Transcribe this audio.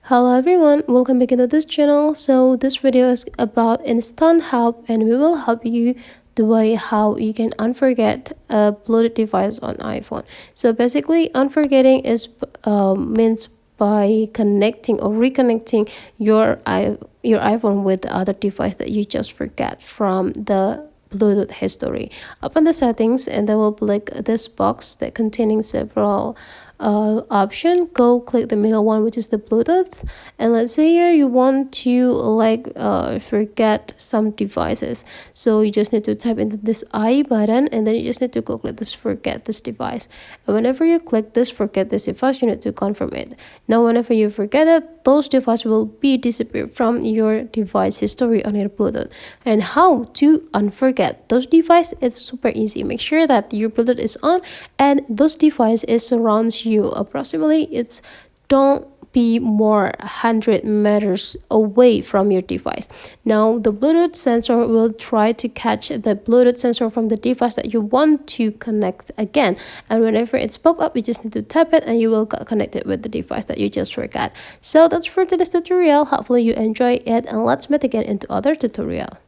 Hello everyone, welcome back to this channel. So this video is about instant help and we will help you the way how you can unforget a Bluetooth device on iPhone. So basically unforgetting is means by connecting or reconnecting your iPhone with the other device that you just forget from the Bluetooth history. Open the settings and then we'll click this box that containing several option. Go click the middle one, which is the Bluetooth, and let's say here you want to forget some devices, so you just need to type into this I button and then you just need to go click this forget this device, and whenever you click this forget this device you need to confirm it. Now whenever you forget it, those devices will be disappear from your device history on your Bluetooth. And how to unforget those devices, it's super easy. Make sure that your Bluetooth is on and those devices surrounds you approximately. It's don't be more 100 meters away from your device. Now the Bluetooth sensor will try to catch the Bluetooth sensor from the device that you want to connect again, and whenever it's pop up you just need to tap it and you will get connected with the device that you just forgot. So that's for today's tutorial. Hopefully you enjoy it, and let's meet again into other tutorial.